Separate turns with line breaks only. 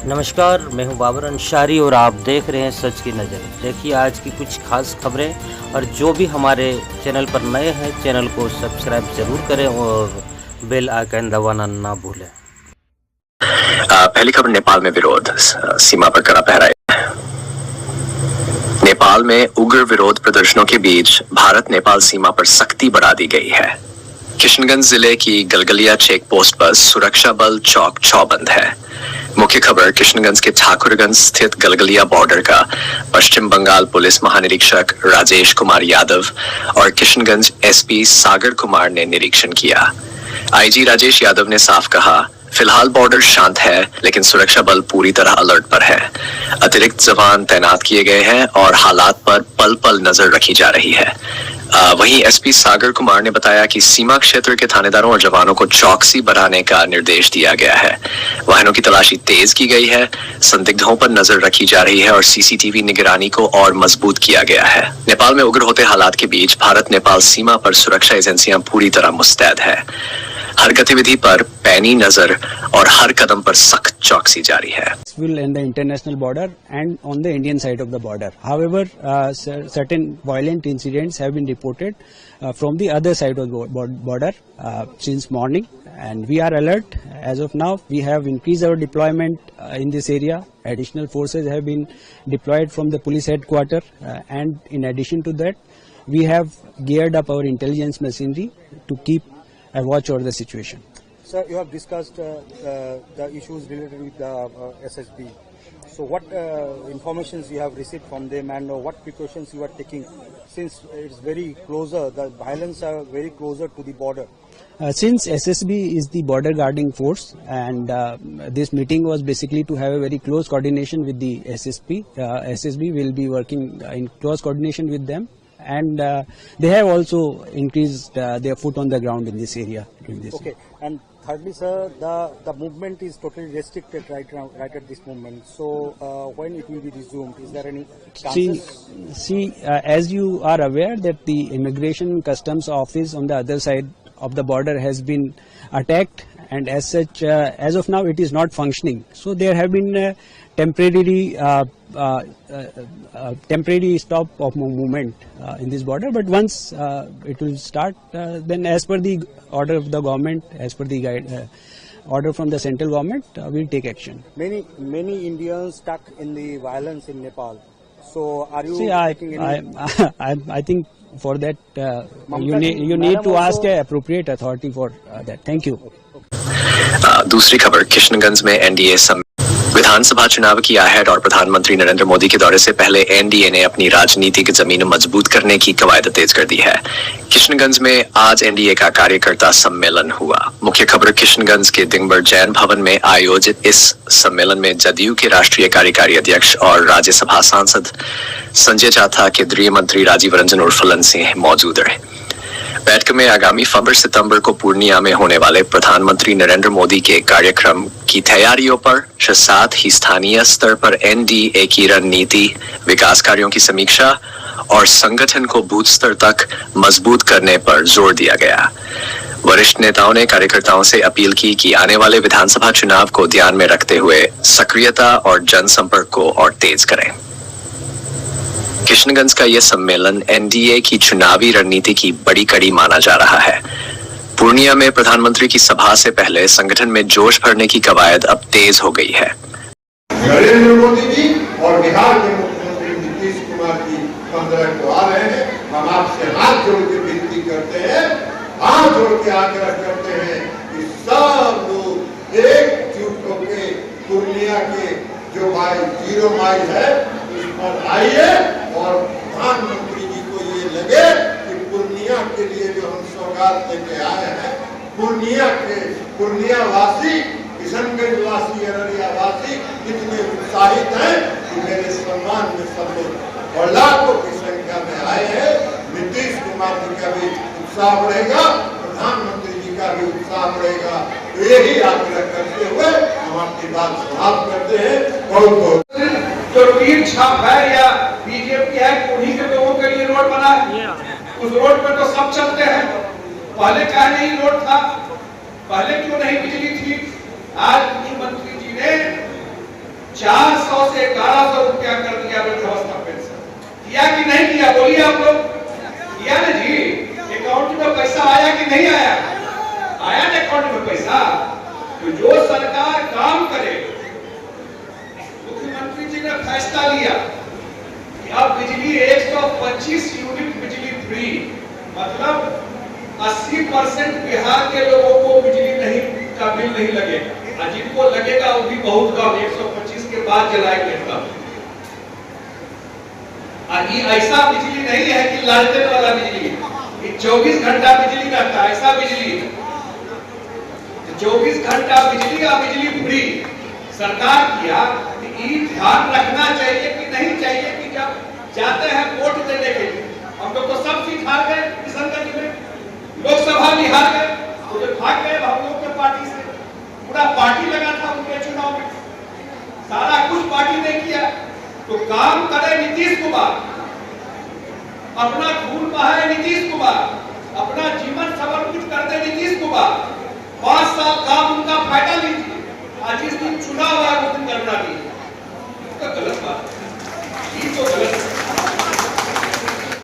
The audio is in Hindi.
नमस्कार, मैं हूं बाबर अंसारी और आप देख रहे हैं सच की नज़र। देखिए आज की कुछ खास खबरें, और जो भी हमारे चैनल पर नए हैं चैनल को सब्सक्राइब जरूर करें और बेल आइकन दबाना ना भूलें।
पहली खबर, नेपाल में विरोध, सीमा पर कड़ा पहरा। नेपाल में उग्र विरोध प्रदर्शनों के बीच भारत नेपाल सीमा पर सख्ती बढ़ा दी गई है। किशनगंज जिले की गलगलिया चेक पोस्ट पर सुरक्षा बल चौक चौबंद है। मुख्य खबर, किशनगंज के ठाकुरगंज स्थित गलगलिया बॉर्डर का पश्चिम बंगाल पुलिस महानिरीक्षक राजेश कुमार यादव और किशनगंज एसपी सागर कुमार ने निरीक्षण किया। आईजी राजेश यादव ने साफ कहा, फिलहाल बॉर्डर शांत है लेकिन सुरक्षा बल पूरी तरह अलर्ट पर है। अतिरिक्त जवान तैनात किए गए हैं और हालात पर पल पल नजर रखी जा रही है। वहीं एसपी सागर कुमार ने बताया कि सीमा क्षेत्र के थानेदारों और जवानों को चौकसी बढ़ाने का निर्देश दिया गया है। वाहनों की तलाशी तेज की गई है, संदिग्धों पर नजर रखी जा रही है और सीसीटीवी निगरानी को और मजबूत किया गया है। नेपाल में उग्र होते हालात के बीच भारत नेपाल सीमा पर सुरक्षा एजेंसियां पूरी तरह मुस्तैद है। हर गतिविधि पर पैनी नजर और हर कदम पर सख्त चौकसी जारी है।
In the international border and on the Indian side of the border. However, certain violent incidents have been reported from the other side of the border since morning, and we are alert. As of now, we have increased our deployment in this area. Additional forces have been deployed from the police headquarters, and in addition to that, we have geared up our intelligence machinery to keep a watch over the situation.
Sir, you have discussed the issues related with the SSB. So what informations you have received from them, and what precautions you are taking, since it's very closer, the violence are very closer to the border?
Since SSB is the border guarding force, and this meeting was basically to have a very close coordination with the SSB. SSB will be working in close coordination with them, and they have also increased their foot on the ground in this area during this.
Okay, and thirdly, sir, the movement is totally restricted right now, right at this moment. So when it will be resumed? Is there any chances?
See, as you are aware that the Immigration and Customs Office on the other side of the border has been attacked, and as such, as of now, it is not functioning. So there have been temporary stop of movement in this border, but once it will start, then as per the order of the government, as per the order from the central government, we'll take action.
Many Indians stuck in the violence in Nepal. So are you taking any?
I think for that you need to ask an appropriate authority for that. Thank you.
दूसरी खबर, किशनगंज में एनडीए विधानसभा चुनाव की आहट और प्रधानमंत्री नरेंद्र मोदी के दौरे से पहले एनडीए ने अपनी राजनीतिक जमीन मजबूत करने की कवायद तेज कर दी है। किशनगंज में आज एनडीए का कार्यकर्ता सम्मेलन हुआ। मुख्य खबर, किशनगंज के दिगंबर जैन भवन में आयोजित इस सम्मेलन में जदयू के राष्ट्रीय कार्यकारी अध्यक्ष और राज्यसभा सांसद संजय जाथा, केंद्रीय मंत्री राजीव रंजन उर्फ ललन सिंह मौजूद रहे। बैठक में आगामी 15 सितंबर को पूर्णिया में होने वाले प्रधानमंत्री नरेंद्र मोदी के कार्यक्रम की तैयारियों पर, साथ ही स्थानीय स्तर पर एनडीए की रणनीति, विकास कार्यों की समीक्षा और संगठन को बूथ स्तर तक मजबूत करने पर जोर दिया गया। वरिष्ठ नेताओं ने कार्यकर्ताओं से अपील की कि आने वाले विधानसभा चुनाव को ध्यान में रखते हुए सक्रियता और जनसंपर्क को और तेज करें। किशनगंज का यह सम्मेलन एनडीए की चुनावी रणनीति की बड़ी कड़ी माना जा रहा है। पूर्णिया में प्रधानमंत्री की सभा से पहले संगठन में जोश भरने की कवायद अब तेज हो गई है।
नरेंद्र मोदी जी और बिहार के मुख्यमंत्री नीतीश कुमार जी 15 को आ रहे हैं। हम आपसे हाथ जोड़ के विनती करते हैं, हाथ जोड़ के आग्रह करते हैं कि सब लोग एकजुट होकर पूर्णिया के जो जीरो माइल है उस पर आइए और प्रधानमंत्री जी को ये लगे कि पूर्णिया के लिए जो हम सौगात लेके आए हैं, पूर्णिया वासी, किशनगंज वासी, अररिया वासी कितने उत्साहित हैं कि मेरे सम्मान में सब लोग और लाखों की संख्या में आए हैं। नीतीश कुमार जी का भी उत्साह बढ़ेगा, प्रधानमंत्री जी का भी उत्साह बढ़ेगा। तो यही आग्रह करते हुए हम अपनी बात समाप्त करते हैं। बहुत बहुत
जो तीर छाप है या बीजेपी है, उन्हीं के लोगों के लिए रोड बना है। उस रोड पर तो सब चलते हैं। पहले क्या नहीं रोड था, पहले क्यों नहीं बिजली थी? आज मुख्यमंत्री जी ने 400 से 1100 रुपया कर दिया वृद्धावस्था पेंशन। किया कि नहीं किया, बोलिए आप लोग। किया ना जी? अकाउंट में पैसा आया कि नहीं आया? आया ना अकाउंट में पैसा। तो जो सरकार काम करे, मुख्यमंत्री जी ने फैसला लिया कि अब बिजली 125 यूनिट बिजली फ्री, मतलब 80% बिहार के लोगों को बिजली नहीं का बिल नहीं लगेगा, और जिनको लगेगा वो भी बहुत कम, 125 के बाद जलाएंगे तब। और ये ऐसा बिजली नहीं है कि लालटेन वाला बिजली, ये 24 घंटा बिजली रहता है, ऐसा बिजली 24 घंटा बिजली और बिजली फ्री। सरकार किया कि ध्यान रखना चाहिए कि नहीं चाहिए कि जब जाते हैं वोट देने के लिए, हम लोग तो सब सीट हार गए किशनगंज में, लोकसभा भी हार गए, तो जो भाग गए हम लोग के पार्टी से, पूरा पार्टी लगा था उनके चुनाव में, सारा कुछ पार्टी ने किया। तो काम करे नीतीश कुमार, अपना खून बहाए नीतीश कुमार, अपना जीवन समर्पित कर दे